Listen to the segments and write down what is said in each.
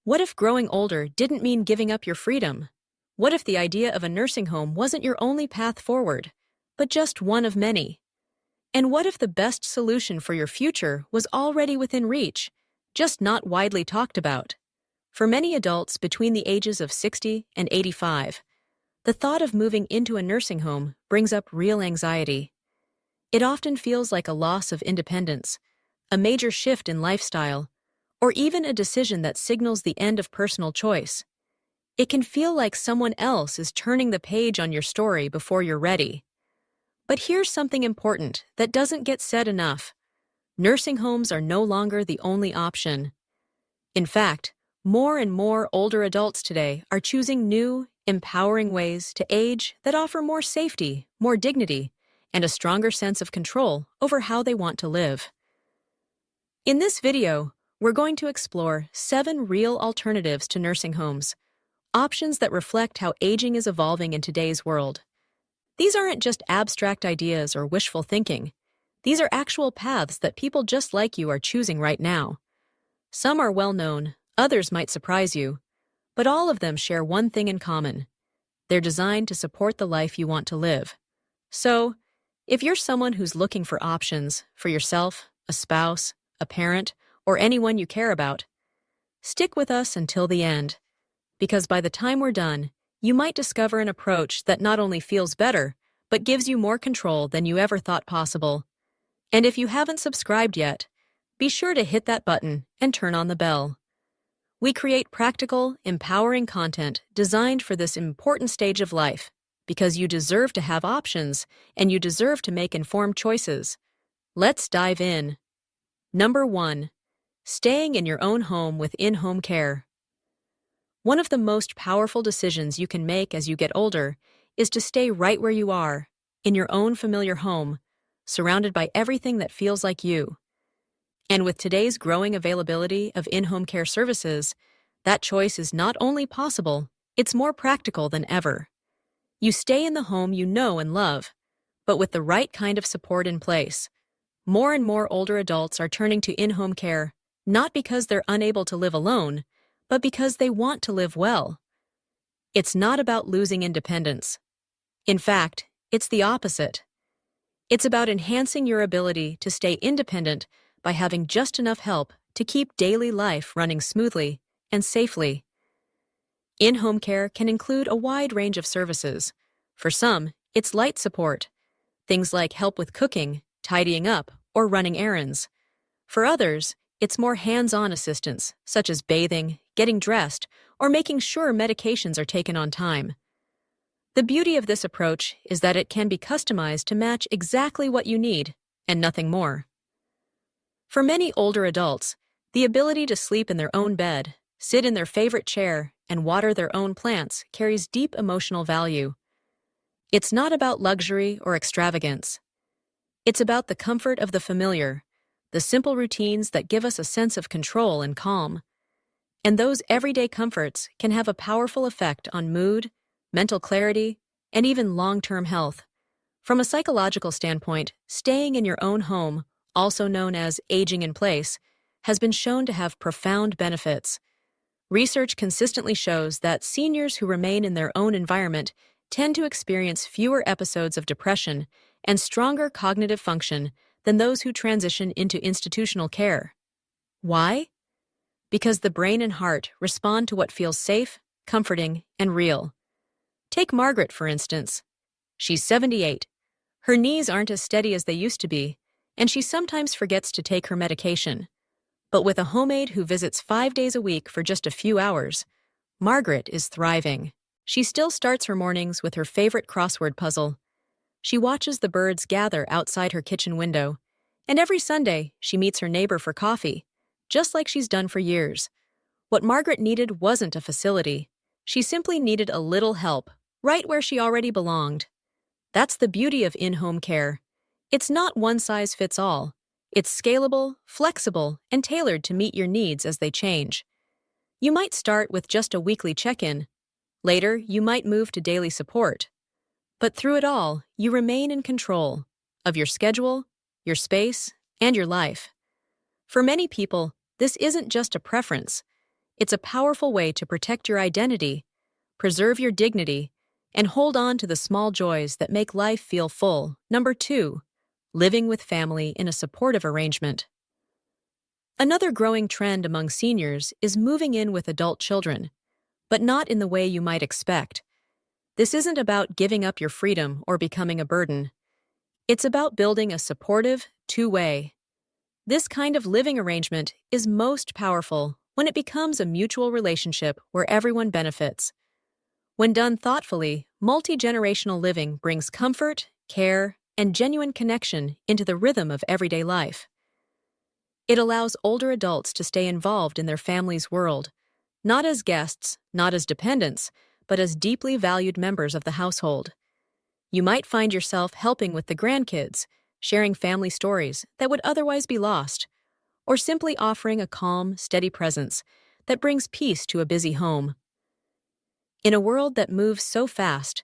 What if growing older didn't mean giving up your freedom? What if the idea of a nursing home wasn't your only path forward, but just one of many? And what if the best solution for your future was already within reach, just not widely talked about? For many adults between the ages of 60 and 85, the thought of moving into a nursing home brings up real anxiety. It often feels like a loss of independence, a major shift in lifestyle, or even a decision that signals the end of personal choice. It can feel like someone else is turning the page on your story before you're ready. But here's something important that doesn't get said enough. Nursing homes are no longer the only option. In fact, more and more older adults today are choosing new, empowering ways to age that offer more safety, more dignity, and a stronger sense of control over how they want to live. In this video, we're going to explore 7 real alternatives to nursing homes, options that reflect how aging is evolving in today's world. These aren't just abstract ideas or wishful thinking. These are actual paths that people just like you are choosing right now. Some are well known, others might surprise you, but all of them share one thing in common. They're designed to support the life you want to live. So, if you're someone who's looking for options for yourself, a spouse, a parent, or anyone you care about, stick with us until the end, because by the time we're done, you might discover an approach that not only feels better, but gives you more control than you ever thought possible. And if you haven't subscribed yet, be sure to hit that button and turn on the bell. We create practical, empowering content designed for this important stage of life, because you deserve to have options and you deserve to make informed choices. Let's dive in. Number 1. Staying in your own home with in-home care. One of the most powerful decisions you can make as you get older is to stay right where you are, in your own familiar home, surrounded by everything that feels like you. And with today's growing availability of in-home care services, that choice is not only possible, it's more practical than ever. You stay in the home you know and love, but with the right kind of support in place. More and more older adults are turning to in-home care, not because they're unable to live alone, but because they want to live well. It's not about losing independence. In fact, it's the opposite. It's about enhancing your ability to stay independent by having just enough help to keep daily life running smoothly and safely. In-home care can include a wide range of services. For some, it's light support, things like help with cooking, tidying up, or running errands. For others, it's more hands-on assistance, such as bathing, getting dressed, or making sure medications are taken on time. The beauty of this approach is that it can be customized to match exactly what you need, and nothing more. For many older adults, the ability to sleep in their own bed, sit in their favorite chair, and water their own plants carries deep emotional value. It's not about luxury or extravagance. It's about the comfort of the familiar, the simple routines that give us a sense of control and calm. And those everyday comforts can have a powerful effect on mood, mental clarity, and even long-term health. From a psychological standpoint, staying in your own home, also known as aging in place, has been shown to have profound benefits. Research consistently shows that seniors who remain in their own environment tend to experience fewer episodes of depression and stronger cognitive function than those who transition into institutional care. Why? Because the brain and heart respond to what feels safe, comforting, and real. Take Margaret, for instance. She's 78. Her knees aren't as steady as they used to be, and she sometimes forgets to take her medication. But with a homemade who visits 5 days a week for just a few hours, Margaret is thriving. She still starts her mornings with her favorite crossword puzzle. She watches the birds gather outside her kitchen window, and every Sunday she meets her neighbor for coffee, just like she's done for years. What Margaret needed wasn't a facility. She simply needed a little help, right where she already belonged. That's the beauty of in-home care. It's not one size fits all. It's scalable, flexible, and tailored to meet your needs as they change. You might start with just a weekly check-in. Later, you might move to daily support. But through it all, you remain in control of your schedule, your space, and your life. For many people, this isn't just a preference. It's a powerful way to protect your identity, preserve your dignity, and hold on to the small joys that make life feel full. Number 2, living with family in a supportive arrangement. Another growing trend among seniors is moving in with adult children, but not in the way you might expect. This isn't about giving up your freedom or becoming a burden. It's about building a supportive, two-way. This kind of living arrangement is most powerful when it becomes a mutual relationship where everyone benefits. When done thoughtfully, multi-generational living brings comfort, care, and genuine connection into the rhythm of everyday life. It allows older adults to stay involved in their family's world, not as guests, not as dependents, but as deeply valued members of the household. You might find yourself helping with the grandkids, sharing family stories that would otherwise be lost, or simply offering a calm, steady presence that brings peace to a busy home. In a world that moves so fast,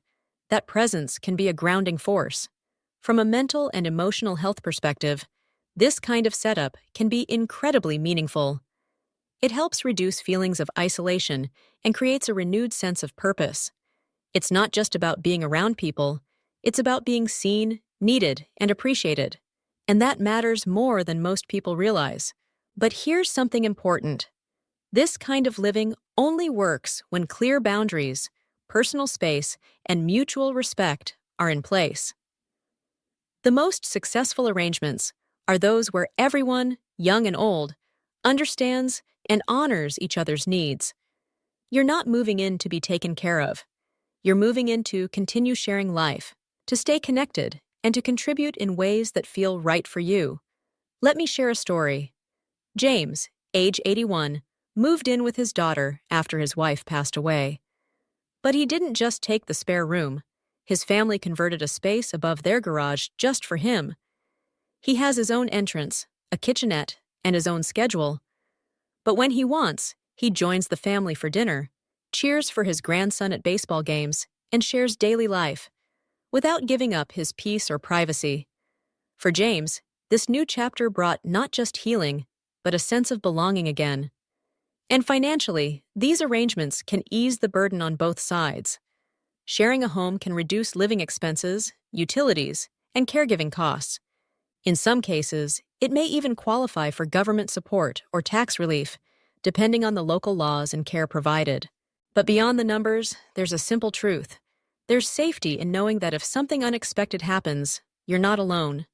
that presence can be a grounding force. From a mental and emotional health perspective, this kind of setup can be incredibly meaningful. It helps reduce feelings of isolation and creates a renewed sense of purpose. It's not just about being around people, it's about being seen, needed, and appreciated. And that matters more than most people realize. But here's something important. This kind of living only works when clear boundaries, personal space, and mutual respect are in place. The most successful arrangements are those where everyone, young and old, understands and honors each other's needs. You're not moving in to be taken care of. You're moving in to continue sharing life, to stay connected, and to contribute in ways that feel right for you. Let me share a story. James, age 81, moved in with his daughter after his wife passed away. But he didn't just take the spare room. His family converted a space above their garage just for him. He has his own entrance, a kitchenette, and his own schedule. But when he wants, he joins the family for dinner, cheers for his grandson at baseball games, and shares daily life, without giving up his peace or privacy. For James, this new chapter brought not just healing, but a sense of belonging again. And financially, these arrangements can ease the burden on both sides. Sharing a home can reduce living expenses, utilities, and caregiving costs. In some cases, it may even qualify for government support or tax relief, depending on the local laws and care provided. But beyond the numbers, there's a simple truth. There's safety in knowing that if something unexpected happens, you're not alone.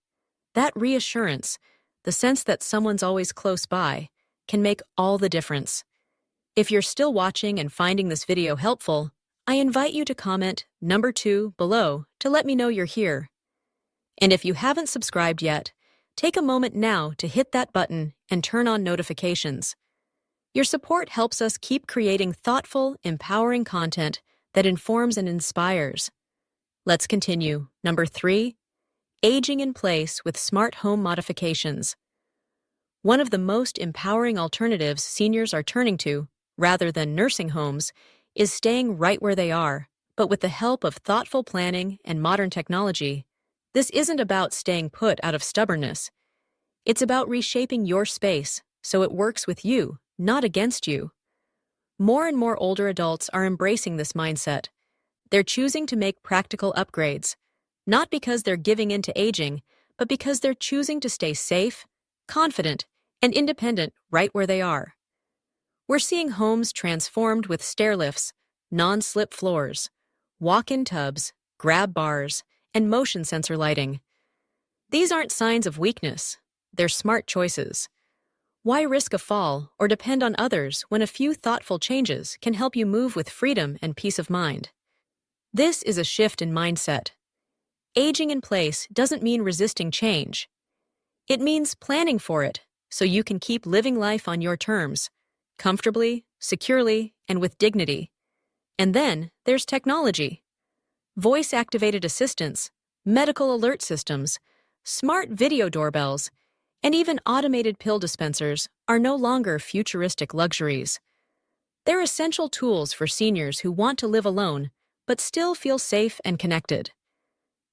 That reassurance, the sense that someone's always close by, can make all the difference. If you're still watching and finding this video helpful, I invite you to comment number 2 below to let me know you're here. And if you haven't subscribed yet, take a moment now to hit that button and turn on notifications. Your support helps us keep creating thoughtful, empowering content that informs and inspires. Let's continue. Number 3, aging in place with smart home modifications. One of the most empowering alternatives seniors are turning to, rather than nursing homes, is staying right where they are, but with the help of thoughtful planning and modern technology. This isn't about staying put out of stubbornness. It's about reshaping your space so it works with you, not against you. More and more older adults are embracing this mindset. They're choosing to make practical upgrades, not because they're giving in to aging, but because they're choosing to stay safe, confident, and independent right where they are. We're seeing homes transformed with stair lifts, non-slip floors, walk-in tubs, grab bars, and motion sensor lighting. These aren't signs of weakness. They're smart choices. Why risk a fall or depend on others when a few thoughtful changes can help you move with freedom and peace of mind? This is a shift in mindset. Aging in place doesn't mean resisting change. It means planning for it so you can keep living life on your terms, comfortably, securely, and with dignity. And then there's technology. Voice-activated assistants, medical alert systems, smart video doorbells, and even automated pill dispensers are no longer futuristic luxuries. They're essential tools for seniors who want to live alone but still feel safe and connected.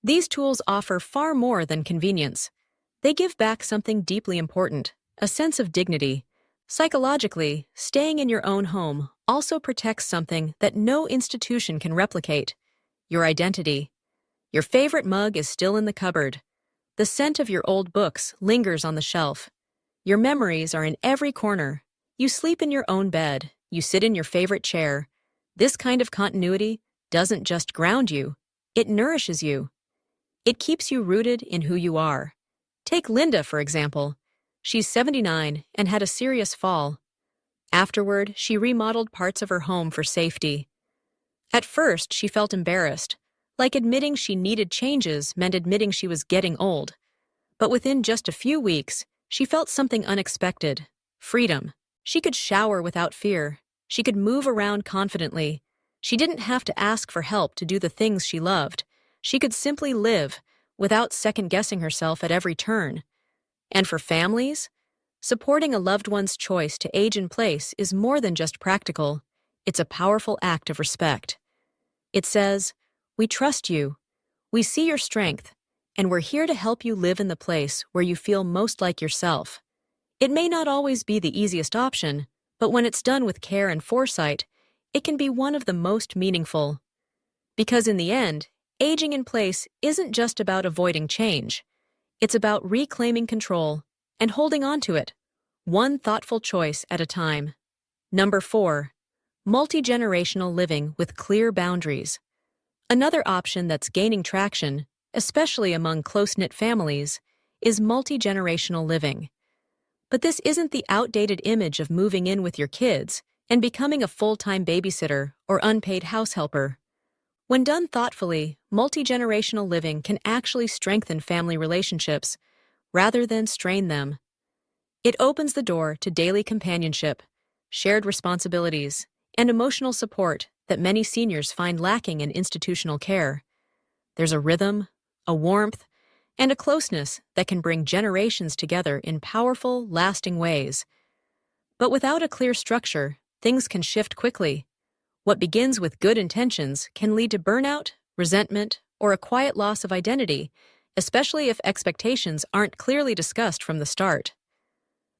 These tools offer far more than convenience. They give back something deeply important, a sense of dignity, Psychologically, staying in your own home also protects something that no institution can replicate: your identity. Your favorite mug is still in the cupboard. The scent of your old books lingers on the shelf. Your memories are in every corner. You sleep in your own bed. You sit in your favorite chair. This kind of continuity doesn't just ground you, it nourishes you. It keeps you rooted in who you are. Take Linda, for example. She's 79 and had a serious fall. Afterward, she remodeled parts of her home for safety. At first, she felt embarrassed, like admitting she needed changes meant admitting she was getting old. But within just a few weeks, she felt something unexpected: freedom. She could shower without fear. She could move around confidently. She didn't have to ask for help to do the things she loved. She could simply live without second-guessing herself at every turn. And for families, supporting a loved one's choice to age in place is more than just practical. It's a powerful act of respect. It says, "We trust you. We see your strength, and we're here to help you live in the place where you feel most like yourself." It may not always be the easiest option, but when it's done with care and foresight, it can be one of the most meaningful. Because in the end, aging in place isn't just about avoiding change. It's about reclaiming control and holding on to it, one thoughtful choice at a time. Number 4. Multi-generational living with clear boundaries. Another option that's gaining traction, especially among close-knit families, is multi-generational living. But this isn't the outdated image of moving in with your kids and becoming a full-time babysitter or unpaid house helper. When done thoughtfully, multi-generational living can actually strengthen family relationships rather than strain them. It opens the door to daily companionship, shared responsibilities, and emotional support that many seniors find lacking in institutional care. There's a rhythm, a warmth, and a closeness that can bring generations together in powerful, lasting ways. But without a clear structure, things can shift quickly. What begins with good intentions can lead to burnout, resentment, or a quiet loss of identity, especially if expectations aren't clearly discussed from the start.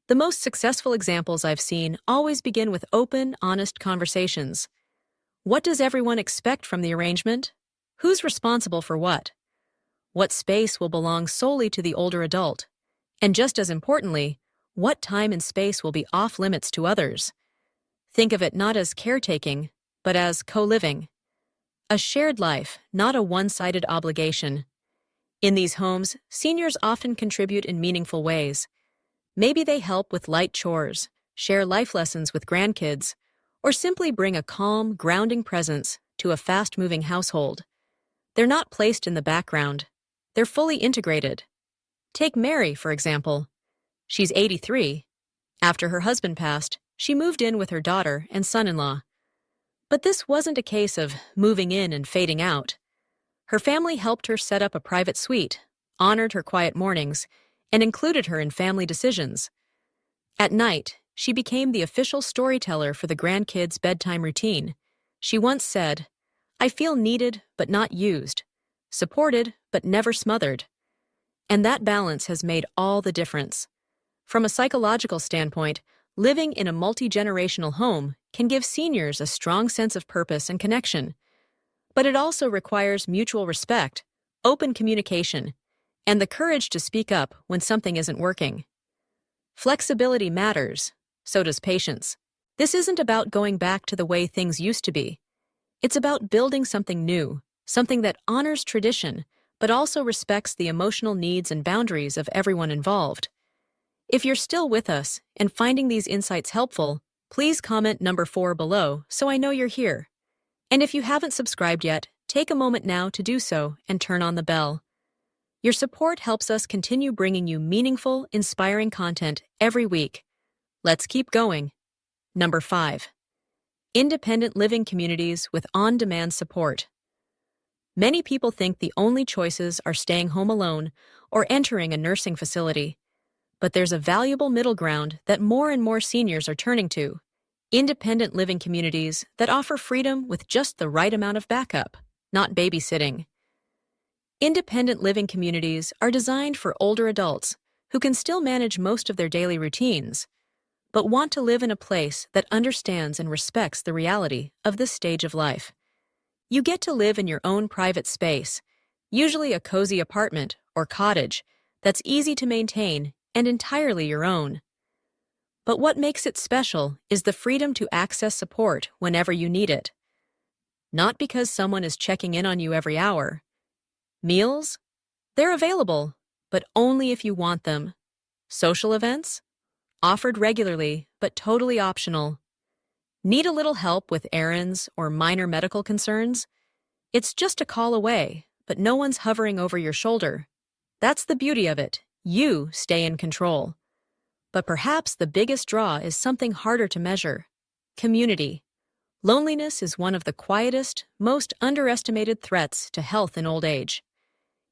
The most successful examples I've seen always begin with open, honest conversations. What does everyone expect from the arrangement? Who's responsible for what? What space will belong solely to the older adult? And just as importantly, what time and space will be off-limits to others? Think of it not as caretaking, but as co-living. A shared life, not a one-sided obligation. In these homes, seniors often contribute in meaningful ways. Maybe they help with light chores, share life lessons with grandkids, or simply bring a calm, grounding presence to a fast-moving household. They're not placed in the background. They're fully integrated. Take Mary, for example. She's 83. After her husband passed, she moved in with her daughter and son-in-law. But this wasn't a case of moving in and fading out. Her family helped her set up a private suite, honored her quiet mornings, and included her in family decisions. At night, she became the official storyteller for the grandkids' bedtime routine. She once said, "I feel needed but not used, supported but never smothered." And that balance has made all the difference. From a psychological standpoint, living in a multi-generational home can give seniors a strong sense of purpose and connection. But it also requires mutual respect, open communication, and the courage to speak up when something isn't working. Flexibility matters, so does patience. This isn't about going back to the way things used to be. It's about building something new, something that honors tradition, but also respects the emotional needs and boundaries of everyone involved. If you're still with us and finding these insights helpful, please comment number 4 below so I know you're here. And if you haven't subscribed yet, take a moment now to do so and turn on the bell. Your support helps us continue bringing you meaningful, inspiring content every week. Let's keep going. Number 5. Independent living communities with on-demand support. Many people think the only choices are staying home alone or entering a nursing facility. But there's a valuable middle ground that more and more seniors are turning to: independent living communities that offer freedom with just the right amount of backup, not babysitting. Independent living communities are designed for older adults who can still manage most of their daily routines, but want to live in a place that understands and respects the reality of this stage of life. You get to live in your own private space, usually a cozy apartment or cottage that's easy to maintain and entirely your own. But what makes it special is the freedom to access support whenever you need it. Not because someone is checking in on you every hour. Meals? They're available, but only if you want them. Social events? Offered regularly, but totally optional. Need a little help with errands or minor medical concerns? It's just a call away, but no one's hovering over your shoulder. That's the beauty of it. You stay in control. But perhaps the biggest draw is something harder to measure: community. Loneliness is one of the quietest, most underestimated threats to health in old age.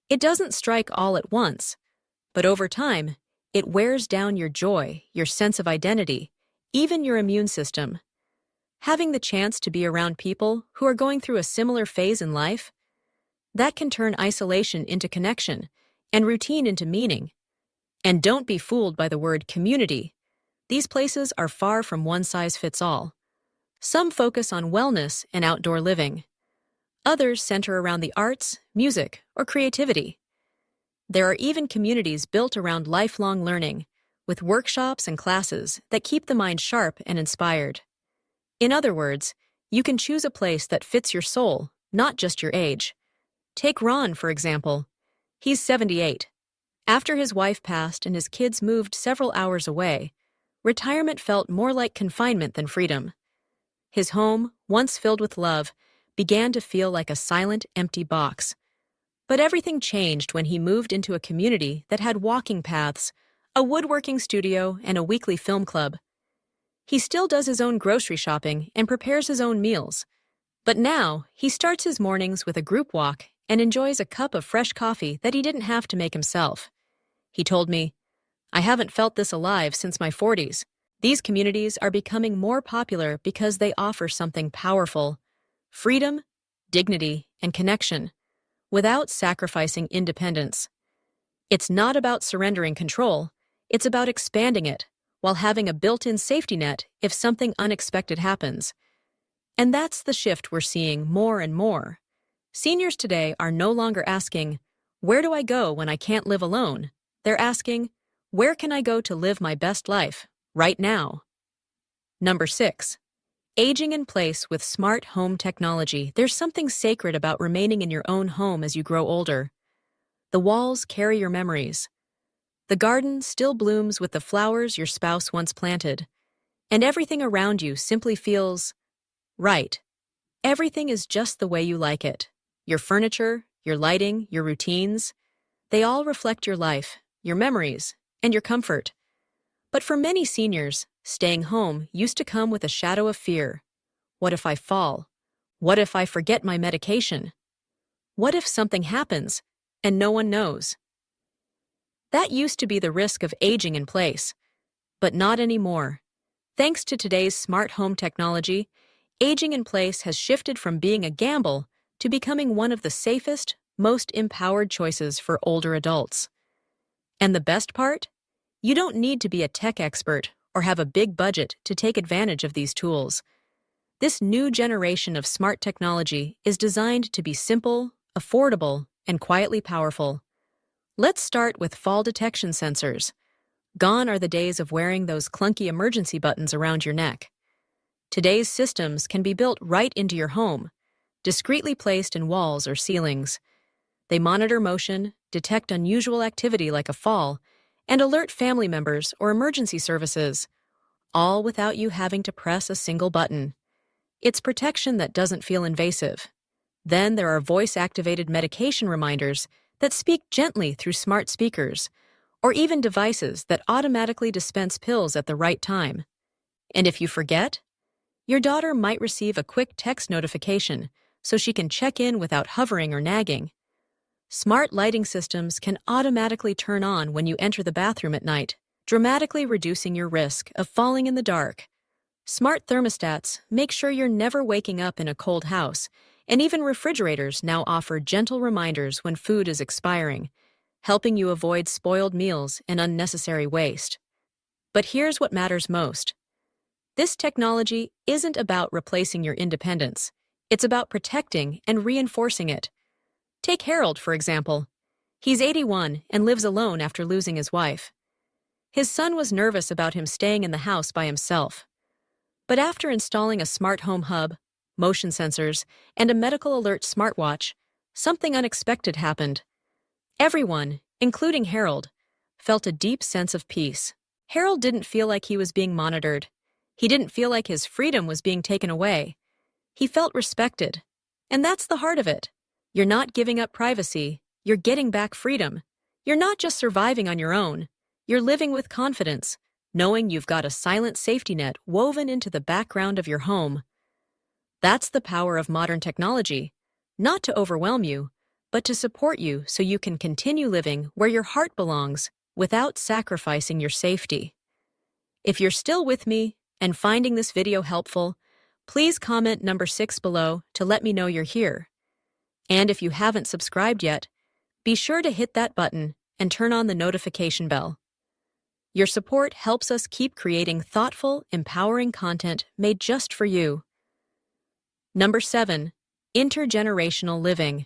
It doesn't strike all at once, but over time, it wears down your joy, your sense of identity, even your immune system. Having the chance to be around people who are going through a similar phase in life, that can turn isolation into connection and routine into meaning. And don't be fooled by the word community. These places are far from one size fits all. Some focus on wellness and outdoor living. Others center around the arts, music, or creativity. There are even communities built around lifelong learning, with workshops and classes that keep the mind sharp and inspired. In other words, you can choose a place that fits your soul, not just your age. Take Ron, for example. He's 78. After his wife passed and his kids moved several hours away, retirement felt more like confinement than freedom. His home, once filled with love, began to feel like a silent, empty box. But everything changed when he moved into a community that had walking paths, a woodworking studio, and a weekly film club. He still does his own grocery shopping and prepares his own meals. But now, he starts his mornings with a group walk and enjoys a cup of fresh coffee that he didn't have to make himself. He told me, "I haven't felt this alive since my 40s. These communities are becoming more popular because they offer something powerful: freedom, dignity, and connection, without sacrificing independence. It's not about surrendering control, it's about expanding it, while having a built-in safety net if something unexpected happens." And that's the shift we're seeing more and more. Seniors today are no longer asking, "Where do I go when I can't live alone?" They're asking, "Where can I go to live my best life, right now?" Number 6. Aging in place with smart home technology. There's something sacred about remaining in your own home as you grow older. The walls carry your memories. The garden still blooms with the flowers your spouse once planted. And everything around you simply feels right. Everything is just the way you like it. Your furniture, your lighting, your routines, they all reflect your life, your memories, and your comfort. But for many seniors, staying home used to come with a shadow of fear. What if I fall? What if I forget my medication? What if something happens and no one knows? That used to be the risk of aging in place, but not anymore. Thanks to today's smart home technology, aging in place has shifted from being a gamble to becoming one of the safest, most empowered choices for older adults. And the best part? You don't need to be a tech expert or have a big budget to take advantage of these tools. This new generation of smart technology is designed to be simple, affordable, and quietly powerful. Let's start with fall detection sensors. Gone are the days of wearing those clunky emergency buttons around your neck. Today's systems can be built right into your home, discreetly placed in walls or ceilings. They monitor motion, detect unusual activity like a fall, and alert family members or emergency services, all without you having to press a single button. It's protection that doesn't feel invasive. Then there are voice-activated medication reminders that speak gently through smart speakers, or even devices that automatically dispense pills at the right time. And if you forget, your daughter might receive a quick text notification so she can check in without hovering or nagging. Smart lighting systems can automatically turn on when you enter the bathroom at night, dramatically reducing your risk of falling in the dark. Smart thermostats make sure you're never waking up in a cold house, and even refrigerators now offer gentle reminders when food is expiring, helping you avoid spoiled meals and unnecessary waste. But here's what matters most. This technology isn't about replacing your independence. It's about protecting and reinforcing it. Take Harold, for example. He's 81 and lives alone after losing his wife. His son was nervous about him staying in the house by himself. But after installing a smart home hub, motion sensors, and a medical alert smartwatch, something unexpected happened. Everyone, including Harold, felt a deep sense of peace. Harold didn't feel like he was being monitored. He didn't feel like his freedom was being taken away. He felt respected. And that's the heart of it. You're not giving up privacy, you're getting back freedom. You're not just surviving on your own, you're living with confidence, knowing you've got a silent safety net woven into the background of your home. That's the power of modern technology, not to overwhelm you, but to support you so you can continue living where your heart belongs without sacrificing your safety. If you're still with me and finding this video helpful, please comment number 6 below to let me know you're here. And if you haven't subscribed yet, be sure to hit that button and turn on the notification bell. Your support helps us keep creating thoughtful, empowering content made just for you. Number 7, intergenerational living.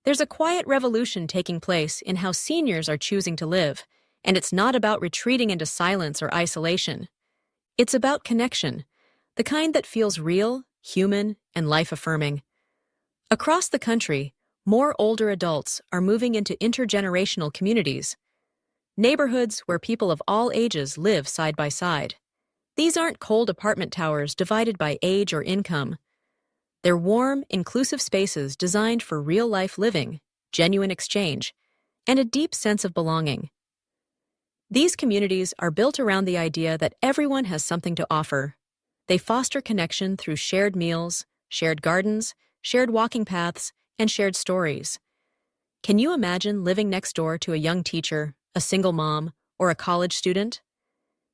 There's a quiet revolution taking place in how seniors are choosing to live, and it's not about retreating into silence or isolation. It's about connection, the kind that feels real, human, and life-affirming. Across the country, more older adults are moving into intergenerational communities, neighborhoods where people of all ages live side by side. These aren't cold apartment towers divided by age or income. They're warm, inclusive spaces designed for real-life living, genuine exchange, and a deep sense of belonging. These communities are built around the idea that everyone has something to offer. They foster connection through shared meals, shared gardens, shared walking paths, and shared stories. Can you imagine living next door to a young teacher, a single mom, or a college student?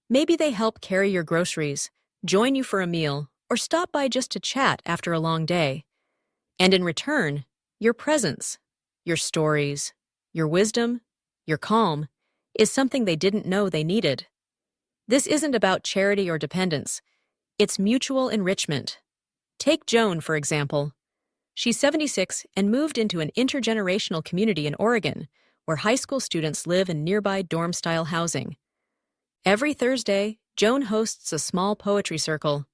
Maybe they help carry your groceries, join you for a meal, or stop by just to chat after a long day. And in return, your presence, your stories, your wisdom, your calm, is something they didn't know they needed. This isn't about charity or dependence. It's mutual enrichment. Take Joan, for example. She's 76 and moved into an intergenerational community in Oregon, where high school students live in nearby dorm-style housing. Every Thursday, Joan hosts a small poetry circle.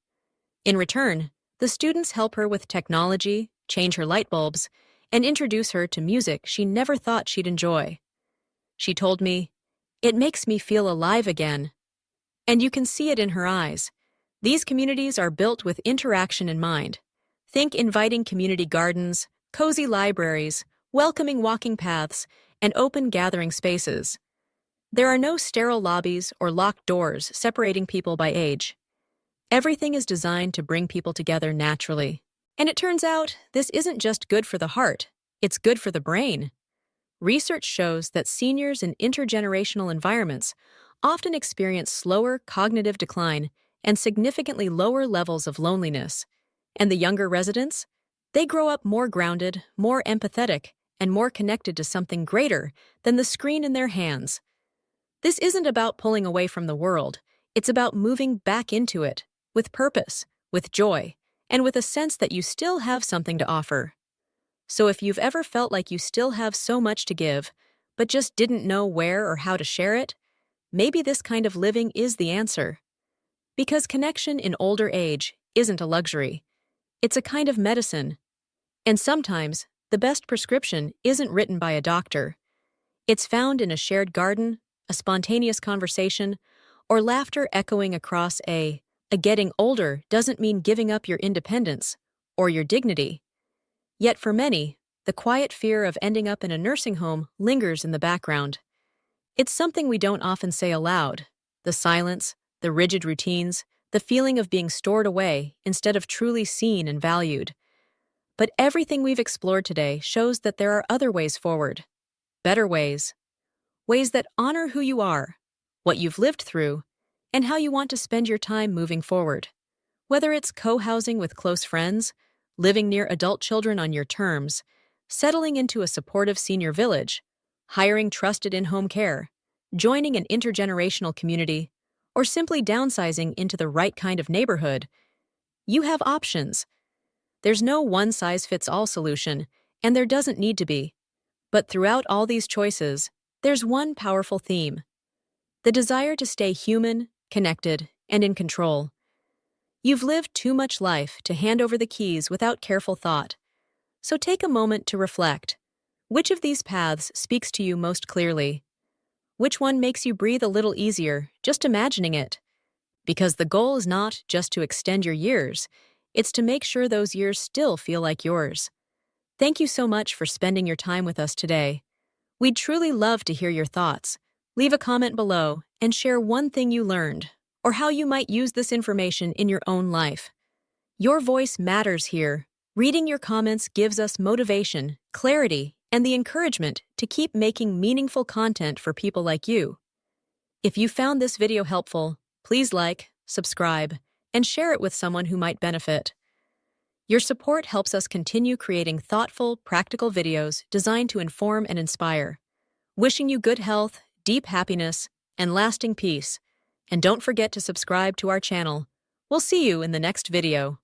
In return, the students help her with technology, change her light bulbs, and introduce her to music she never thought she'd enjoy. She told me, "It makes me feel alive again." And you can see it in her eyes. These communities are built with interaction in mind. Think inviting community gardens, cozy libraries, welcoming walking paths, and open gathering spaces. There are no sterile lobbies or locked doors separating people by age. Everything is designed to bring people together naturally. And it turns out, this isn't just good for the heart, it's good for the brain. Research shows that seniors in intergenerational environments often experience slower cognitive decline and significantly lower levels of loneliness. And the younger residents? They grow up more grounded, more empathetic, and more connected to something greater than the screen in their hands. This isn't about pulling away from the world, it's about moving back into it, with purpose, with joy, and with a sense that you still have something to offer. So if you've ever felt like you still have so much to give, but just didn't know where or how to share it, maybe this kind of living is the answer. Because connection in older age isn't a luxury. It's a kind of medicine. And sometimes, the best prescription isn't written by a doctor. It's found in a shared garden, a spontaneous conversation, or laughter echoing across a getting older doesn't mean giving up your independence or your dignity. Yet for many, the quiet fear of ending up in a nursing home lingers in the background. It's something we don't often say aloud. The silence, the rigid routines, the feeling of being stored away instead of truly seen and valued. But everything we've explored today shows that there are other ways forward. Better ways. Ways that honor who you are, what you've lived through, and how you want to spend your time moving forward. Whether it's co-housing with close friends, living near adult children on your terms, settling into a supportive senior village, hiring trusted in-home care, joining an intergenerational community, or simply downsizing into the right kind of neighborhood, you have options. There's no one-size-fits-all solution, and there doesn't need to be. But throughout all these choices, there's one powerful theme: the desire to stay human, connected, and in control. You've lived too much life to hand over the keys without careful thought. So take a moment to reflect. Which of these paths speaks to you most clearly? Which one makes you breathe a little easier just imagining it? Because the goal is not just to extend your years, it's to make sure those years still feel like yours. Thank you so much for spending your time with us today. We'd truly love to hear your thoughts. Leave a comment below and share one thing you learned or how you might use this information in your own life. Your voice matters here. Reading your comments gives us motivation, clarity, and the encouragement to keep making meaningful content for people like you. If you found this video helpful, please like, subscribe, and share it with someone who might benefit. Your support helps us continue creating thoughtful, practical videos designed to inform and inspire. Wishing you good health, deep happiness, and lasting peace. And don't forget to subscribe to our channel. We'll see you in the next video.